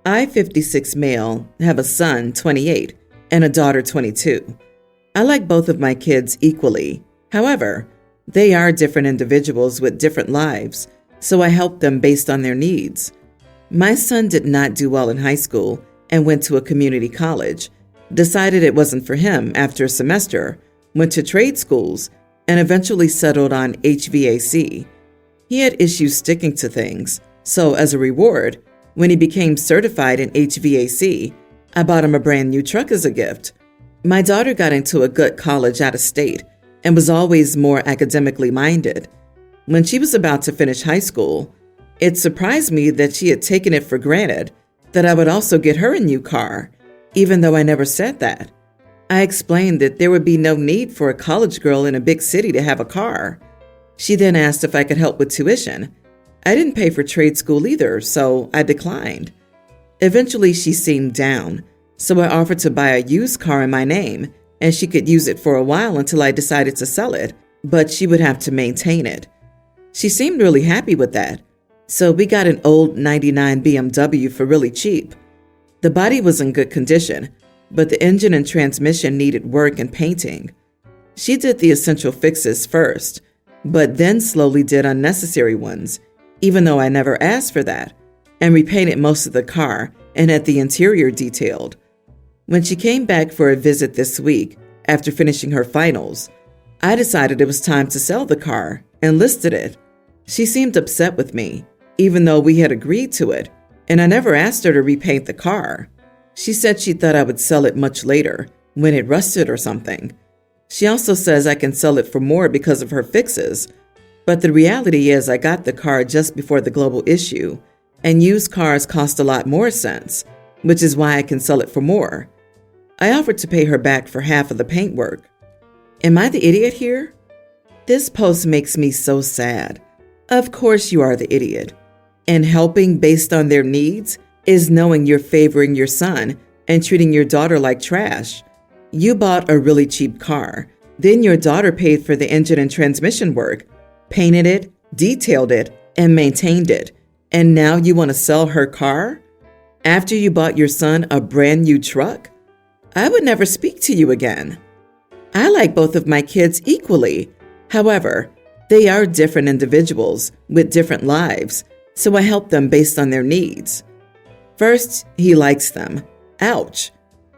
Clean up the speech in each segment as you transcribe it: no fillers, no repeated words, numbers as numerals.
I, 56 male, have a son, 28, and a daughter, 22. I like both of my kids equally. However, they are different individuals with different lives, so I help them based on their needs. My son did not do well in high school and went to a community college, decided it wasn't for him after a semester, went to trade schools, and eventually settled on HVAC. He had issues sticking to things, so as a reward, when he became certified in HVAC, I bought him a brand new truck as a gift. My daughter got into a good college out of state and was always more academically minded. When she was about to finish high school, it surprised me that she had taken it for granted that I would also get her a new car, even though I never said that. I explained that there would be no need for a college girl in a big city to have a car. She then asked if I could help with tuition. I didn't pay for trade school either, so I declined. Eventually, she seemed down, so I offered to buy a used car in my name, and she could use it for a while until I decided to sell it, but she would have to maintain it. She seemed really happy with that, so we got an old '99 BMW for really cheap. The body was in good condition, but the engine and transmission needed work and painting. She did the essential fixes first, but then slowly did unnecessary ones, even though I never asked for that, and repainted most of the car and had the interior detailed. When she came back for a visit this week, after finishing her finals, I decided it was time to sell the car and listed it. She seemed upset with me, even though we had agreed to it, and I never asked her to repaint the car. She said she thought I would sell it much later, when it rusted or something. She also says I can sell it for more because of her fixes, but the reality is I got the car just before the global issue, and used cars cost a lot more since, which is why I can sell it for more. I offered to pay her back for half of the paint work. Am I the idiot here? This post makes me so sad. Of course you are the idiot. And helping based on their needs is knowing you're favoring your son and treating your daughter like trash. You bought a really cheap car. Then your daughter paid for the engine and transmission work, painted it, detailed it, and maintained it. And now you want to sell her car? After you bought your son a brand new truck? I would never speak to you again. I like both of my kids equally. However, they are different individuals with different lives, so I help them based on their needs. First, he likes them. Ouch.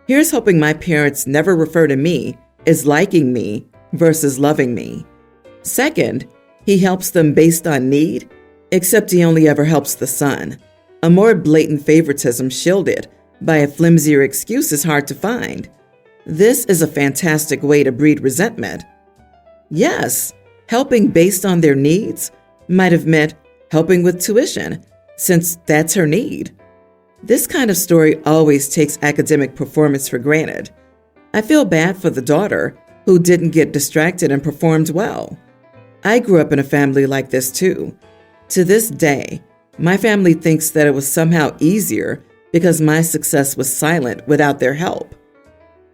Here's hoping my parents never refer to me as liking me versus loving me. Second, he helps them based on need, except he only ever helps the son. A more blatant favoritism shielded by a flimsier excuse is hard to find. This is a fantastic way to breed resentment. Yes, helping based on their needs might have meant helping with tuition, since that's her need. This kind of story always takes academic performance for granted. I feel bad for the daughter who didn't get distracted and performed well. I grew up in a family like this too. To this day, my family thinks that it was somehow easier because my success was silent without their help.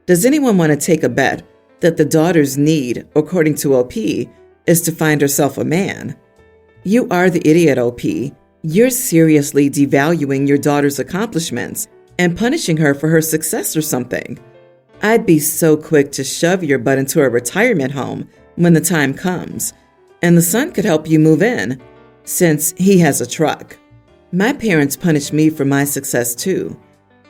Does anyone want to take a bet that the daughter's need, according to OP, is to find herself a man? You are the idiot, OP. You're seriously devaluing your daughter's accomplishments and punishing her for her success or something. I'd be so quick to shove your butt into a retirement home when the time comes, and the son could help you move in, since he has a truck. My parents punished me for my success too.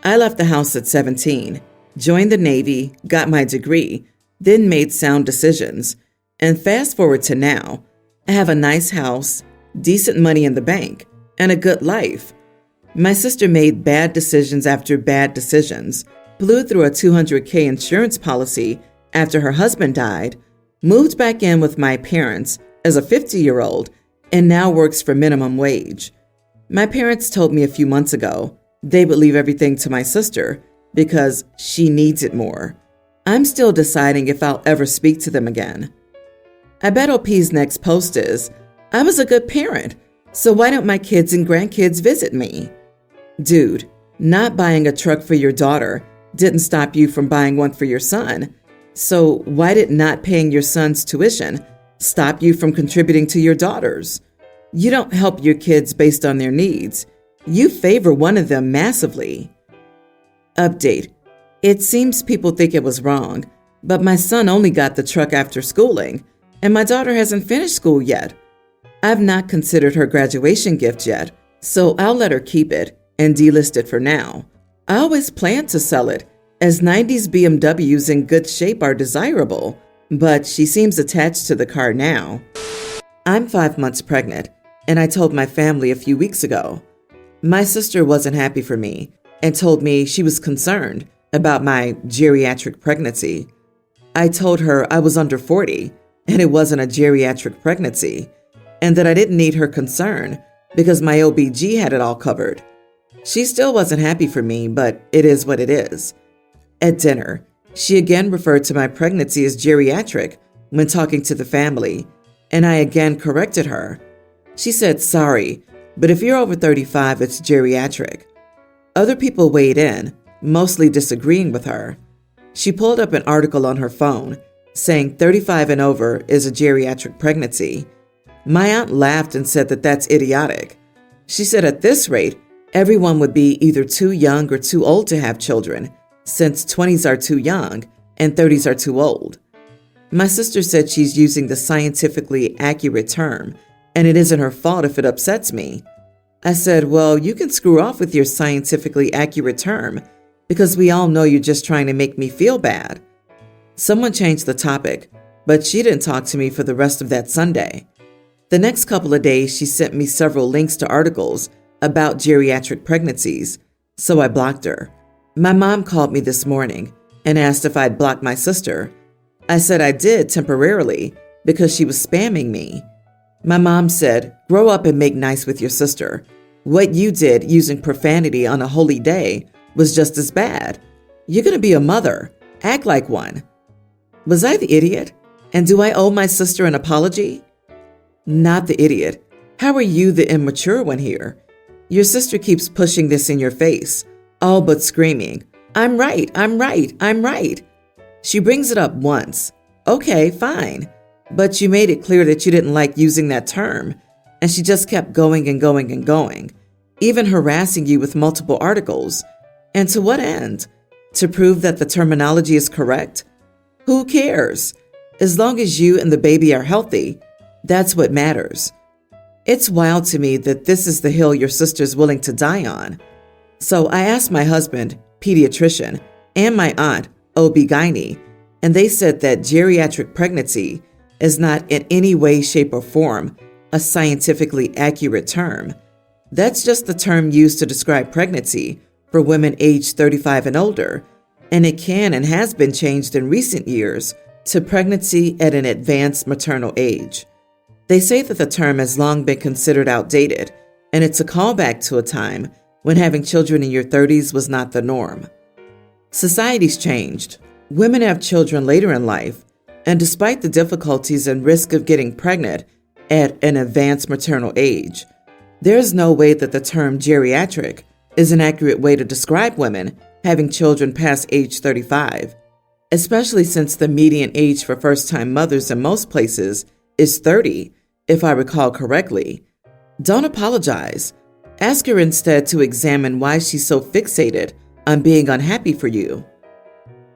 I left the house at 17, joined the Navy, got my degree, then made sound decisions. And fast forward to now, I have a nice house, decent money in the bank, and a good life. My sister made bad decisions after bad decisions, blew through a $200K insurance policy after her husband died, moved back in with my parents as a 50-year-old, and now works for minimum wage. My parents told me a few months ago they would leave everything to my sister because she needs it more. I'm still deciding if I'll ever speak to them again. I bet OP's next post is, I was a good parent, so why don't my kids and grandkids visit me? Dude, not buying a truck for your daughter didn't stop you from buying one for your son. So why did not paying your son's tuition stop you from contributing to your daughter's? You don't help your kids based on their needs. You favor one of them massively. Update. It seems people think it was wrong, but my son only got the truck after schooling, and my daughter hasn't finished school yet. I've not considered her graduation gift yet, so I'll let her keep it and delist it for now. I always planned to sell it, as 90s BMWs in good shape are desirable, but she seems attached to the car now. I'm 5 months pregnant, and I told my family a few weeks ago. My sister wasn't happy for me and told me she was concerned about my geriatric pregnancy. I told her I was under 40 and it wasn't a geriatric pregnancy, and that I didn't need her concern because my OBG had it all covered. She still wasn't happy for me, but it is what it is. At dinner, she again referred to my pregnancy as geriatric when talking to the family, and I again corrected her. She said, "Sorry, but if you're over 35, it's geriatric." Other people weighed in, mostly disagreeing with her. She pulled up an article on her phone saying 35 and over is a geriatric pregnancy. My aunt laughed and said that that's idiotic. She said at this rate, everyone would be either too young or too old to have children, since 20s are too young and 30s are too old. My sister said she's using the scientifically accurate term, and it isn't her fault if it upsets me. I said, well, you can screw off with your scientifically accurate term, because we all know you're just trying to make me feel bad. Someone changed the topic, but she didn't talk to me for the rest of that Sunday. The next couple of days, she sent me several links to articles about geriatric pregnancies, so I blocked her. My mom called me this morning and asked if I'd blocked my sister. I said I did temporarily because she was spamming me. My mom said, "Grow up and make nice with your sister. What you did using profanity on a holy day was just as bad. You're going to be a mother. Act like one." Was I the idiot? And do I owe my sister an apology? Not the idiot. How are you the immature one here? Your sister keeps pushing this in your face, all but screaming, "I'm right, I'm right, I'm right." She brings it up once. Okay, fine. But you made it clear that you didn't like using that term, and she just kept going and going and going, even harassing you with multiple articles. And to what end? To prove that the terminology is correct? Who cares? As long as you and the baby are healthy, that's what matters. It's wild to me that this is the hill your sister's willing to die on. So I asked my husband, pediatrician, and my aunt, OB-GYN, and they said that geriatric pregnancy is not in any way, shape, or form a scientifically accurate term. That's just the term used to describe pregnancy for women aged 35 and older, and it can and has been changed in recent years to pregnancy at an advanced maternal age. They say that the term has long been considered outdated, and it's a callback to a time when having children in your 30s was not the norm. Society's changed. Women have children later in life, and despite the difficulties and risk of getting pregnant at an advanced maternal age, there's no way that the term geriatric is an accurate way to describe women having children past age 35, especially since the median age for first-time mothers in most places is 30, if I recall correctly. Don't apologize. Ask her instead to examine why she's so fixated on being unhappy for you.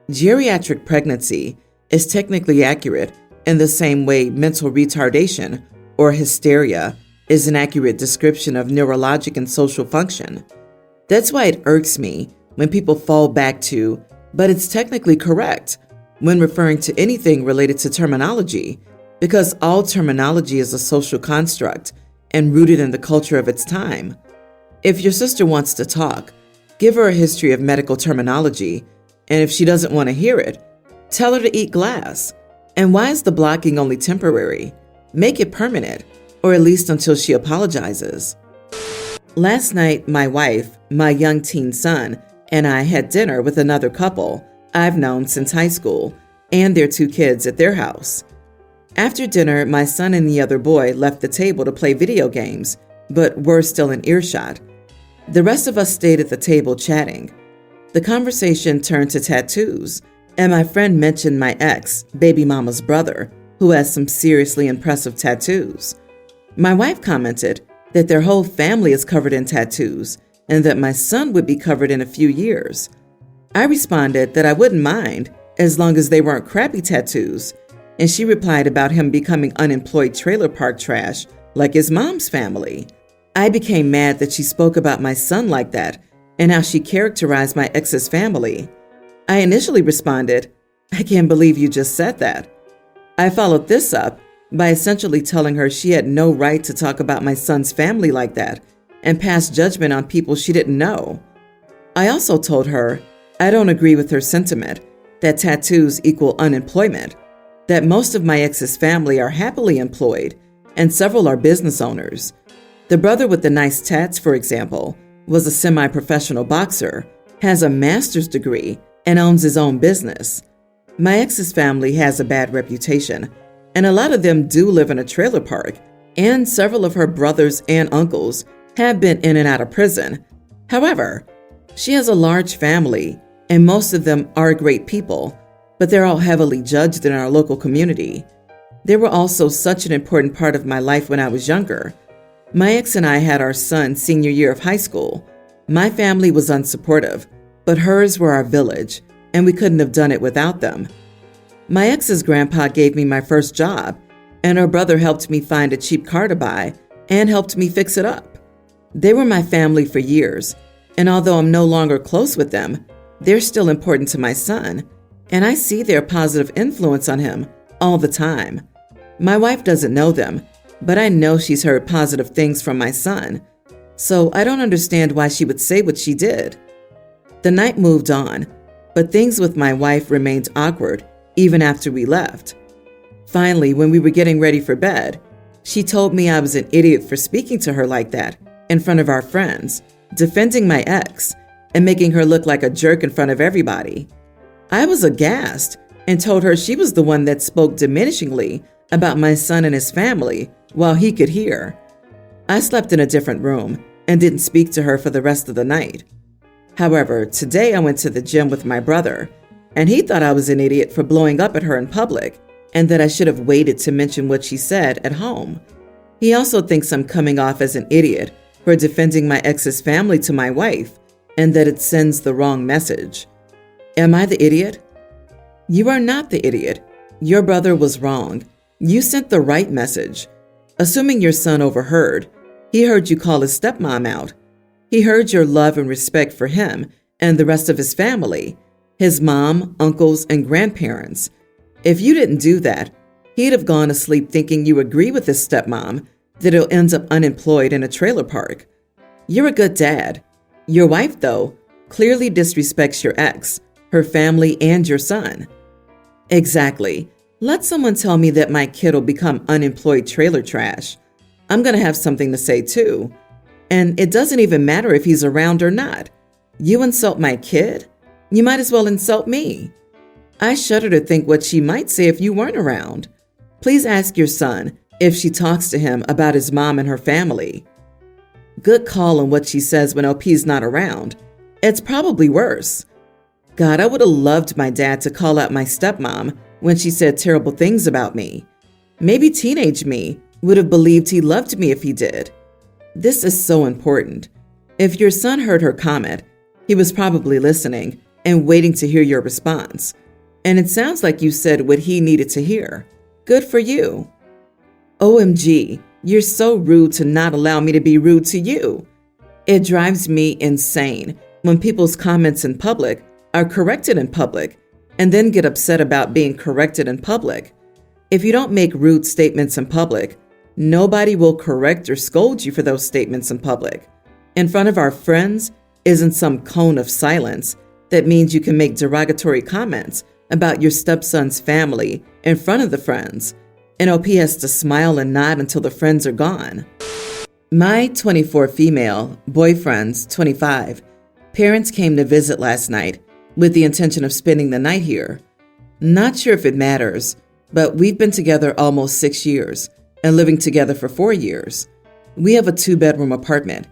Geriatric pregnancy is technically accurate in the same way mental retardation or hysteria is an accurate description of neurologic and social function. That's why it irks me when people fall back to, but it's technically correct, when referring to anything related to terminology, because all terminology is a social construct and rooted in the culture of its time. If your sister wants to talk, give her a history of medical terminology, and if she doesn't want to hear it, tell her to eat glass. And why is the blocking only temporary? Make it permanent, or at least until she apologizes. Last night, my wife, my young teen son, and I had dinner with another couple I've known since high school and their 2 kids at their house. After dinner, my son and the other boy left the table to play video games, but were still in earshot. The rest of us stayed at the table chatting. The conversation turned to tattoos, and my friend mentioned my ex, baby mama's brother, who has some seriously impressive tattoos. My wife commented, that their whole family is covered in tattoos and that my son would be covered in a few years. I responded that I wouldn't mind as long as they weren't crappy tattoos, and she replied about him becoming unemployed trailer park trash like his mom's family. I became mad that she spoke about my son like that and how she characterized my ex's family. I initially responded, "I can't believe you just said that." I followed this up by essentially telling her she had no right to talk about my son's family like that and pass judgment on people she didn't know. I also told her I don't agree with her sentiment that tattoos equal unemployment, that most of my ex's family are happily employed and several are business owners. The brother with the nice tats, for example, was a semi-professional boxer, has a master's degree, and owns his own business. My ex's family has a bad reputation, and a lot of them do live in a trailer park, and several of her brothers and uncles have been in and out of prison. However, she has a large family, and most of them are great people, but they're all heavily judged in our local community. They were also such an important part of my life when I was younger. My ex and I had our son senior year of high school. My family was unsupportive, but hers were our village, and we couldn't have done it without them. My ex's grandpa gave me my first job, and her brother helped me find a cheap car to buy and helped me fix it up. They were my family for years, and although I'm no longer close with them, they're still important to my son, and I see their positive influence on him all the time. My wife doesn't know them, but I know she's heard positive things from my son, so I don't understand why she would say what she did. The night moved on, but things with my wife remained awkward even after we left. Finally, when we were getting ready for bed, she told me I was an idiot for speaking to her like that in front of our friends, defending my ex, and making her look like a jerk in front of everybody. I was aghast and told her she was the one that spoke diminishingly about my son and his family while he could hear. I slept in a different room and didn't speak to her for the rest of the night. However, today I went to the gym with my brother, and he thought I was an idiot for blowing up at her in public and that I should have waited to mention what she said at home. He also thinks I'm coming off as an idiot for defending my ex's family to my wife and that it sends the wrong message. Am I the idiot? You are not the idiot. Your brother was wrong. You sent the right message. Assuming your son overheard, he heard you call his stepmom out. He heard your love and respect for him and the rest of his family, his mom, uncles, and grandparents. If you didn't do that, he'd have gone to sleep thinking you agree with his stepmom that he'll end up unemployed in a trailer park. You're a good dad. Your wife, though, clearly disrespects your ex, her family, and your son. Exactly. Let someone tell me that my kid will become unemployed trailer trash. I'm going to have something to say too. And it doesn't even matter if he's around or not. You insult my kid? You might as well insult me. I shudder to think what she might say if you weren't around. Please ask your son if she talks to him about his mom and her family. Good call on what she says when LP's not around. It's probably worse. God, I would have loved my dad to call out my stepmom when she said terrible things about me. Maybe teenage me would have believed he loved me if he did. This is so important. If your son heard her comment, he was probably listening and waiting to hear your response. And it sounds like you said what he needed to hear. Good for you. OMG, you're so rude to not allow me to be rude to you. It drives me insane when people's comments in public are corrected in public and then get upset about being corrected in public. If you don't make rude statements in public, nobody will correct or scold you for those statements in public. In front of our friends isn't some cone of silence that means you can make derogatory comments about your stepson's family in front of the friends. NOP has to smile and nod until the friends are gone. My 24 female boyfriend's 25 parents came to visit last night with the intention of spending the night here. Not sure if it matters, but we've been together almost 6 years and living together for 4 years. We have a 2-bedroom apartment,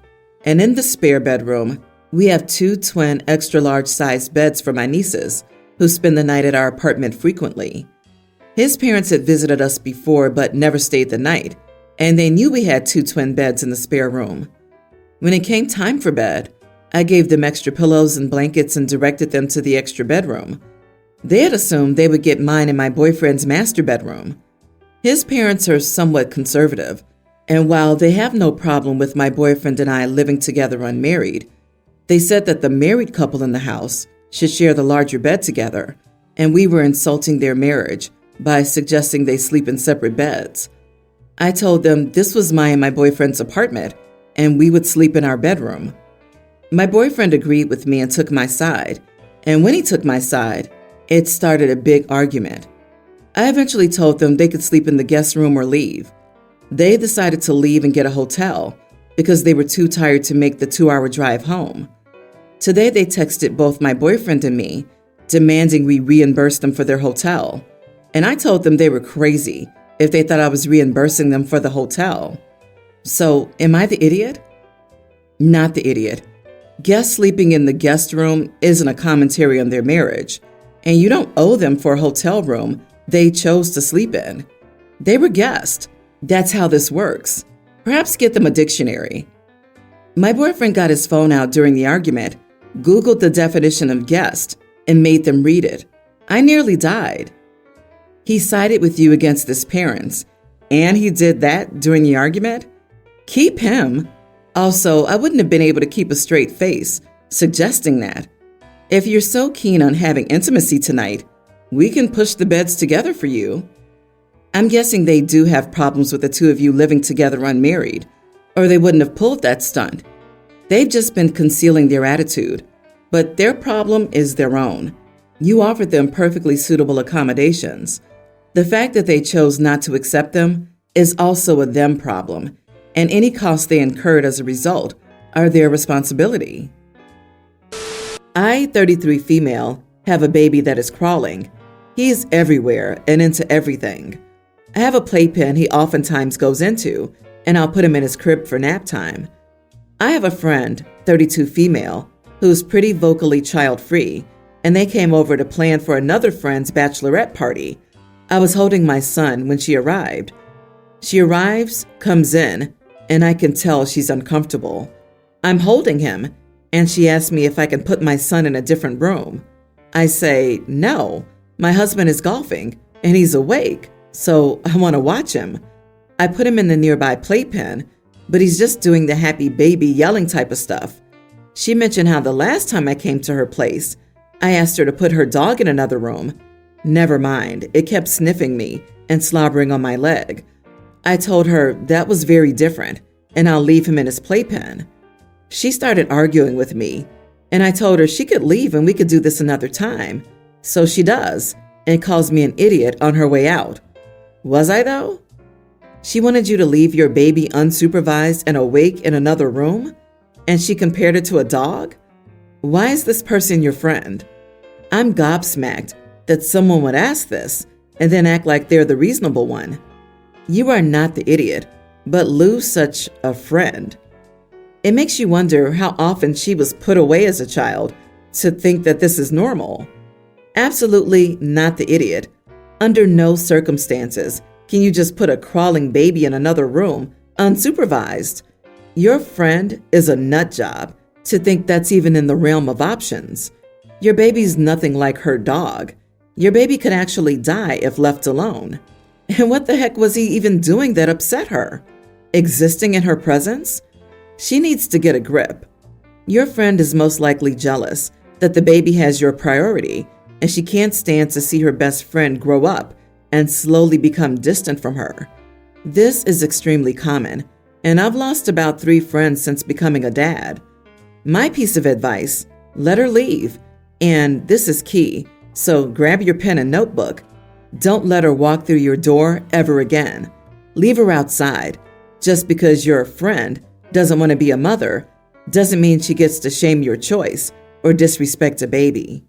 and in the spare bedroom, we have 2 twin extra-large sized beds for my nieces, who spend the night at our apartment frequently. His parents had visited us before but never stayed the night, and they knew we had 2 twin beds in the spare room. When it came time for bed, I gave them extra pillows and blankets and directed them to the extra bedroom. They had assumed they would get mine and my boyfriend's master bedroom. His parents are somewhat conservative, and while they have no problem with my boyfriend and I living together unmarried, they said that the married couple in the house should share the larger bed together, and we were insulting their marriage by suggesting they sleep in separate beds. I told them this was my and my boyfriend's apartment, and we would sleep in our bedroom. My boyfriend agreed with me and took my side, and when he took my side, it started a big argument. I eventually told them they could sleep in the guest room or leave. They decided to leave and get a hotel because they were too tired to make the 2-hour drive home. Today they texted both my boyfriend and me, demanding we reimburse them for their hotel, and I told them they were crazy if they thought I was reimbursing them for the hotel. So, am I the idiot? Not the idiot. Guests sleeping in the guest room isn't a commentary on their marriage, and you don't owe them for a hotel room they chose to sleep in. They were guests. That's how this works. Perhaps get them a dictionary. My boyfriend got his phone out during the argument, Googled the definition of guest, and made them read it. I nearly died. He sided with you against his parents, and he did that during the argument? Keep him. Also, I wouldn't have been able to keep a straight face suggesting that. If you're so keen on having intimacy tonight, we can push the beds together for you. I'm guessing they do have problems with the 2 of you living together unmarried, or they wouldn't have pulled that stunt. They've just been concealing their attitude, but their problem is their own. You offered them perfectly suitable accommodations. The fact that they chose not to accept them is also a them problem, and any costs they incurred as a result are their responsibility. I, 33 female, have a baby that is crawling. He is everywhere and into everything. I have a playpen he oftentimes goes into, and I'll put him in his crib for nap time. I have a friend, 32 female, who's pretty vocally child-free, and they came over to plan for another friend's bachelorette party. I was holding my son when she arrived. She arrives, comes in, and I can tell she's uncomfortable. I'm holding him, and she asks me if I can put my son in a different room. I say, no, my husband is golfing, and he's awake, so I want to watch him. I put him in the nearby playpen, but he's just doing the happy baby yelling type of stuff. She mentioned how the last time I came to her place, I asked her to put her dog in another room. Never mind, it kept sniffing me and slobbering on my leg. I told her that was very different, and I'll leave him in his playpen. She started arguing with me, and I told her she could leave and we could do this another time. So she does, and calls me an idiot on her way out. Was I though? She wanted you to leave your baby unsupervised and awake in another room? And she compared it to a dog? Why is this person your friend? I'm gobsmacked that someone would ask this and then act like they're the reasonable one. You are not the idiot, but lose such a friend. It makes you wonder how often she was put away as a child to think that this is normal. Absolutely not the idiot. Under no circumstances can you just put a crawling baby in another room unsupervised. Your friend is a nut job to think that's even in the realm of options. Your baby's nothing like her dog. Your baby could actually die if left alone. And what the heck was he even doing that upset her? Existing in her presence? She needs to get a grip. Your friend is most likely jealous that the baby has your priority, and she can't stand to see her best friend grow up and slowly become distant from her. This is extremely common, and I've lost about 3 friends since becoming a dad. My piece of advice, let her leave. And this is key, so grab your pen and notebook. Don't let her walk through your door ever again. Leave her outside. Just because you're a friend doesn't want to be a mother doesn't mean she gets to shame your choice or disrespect a baby.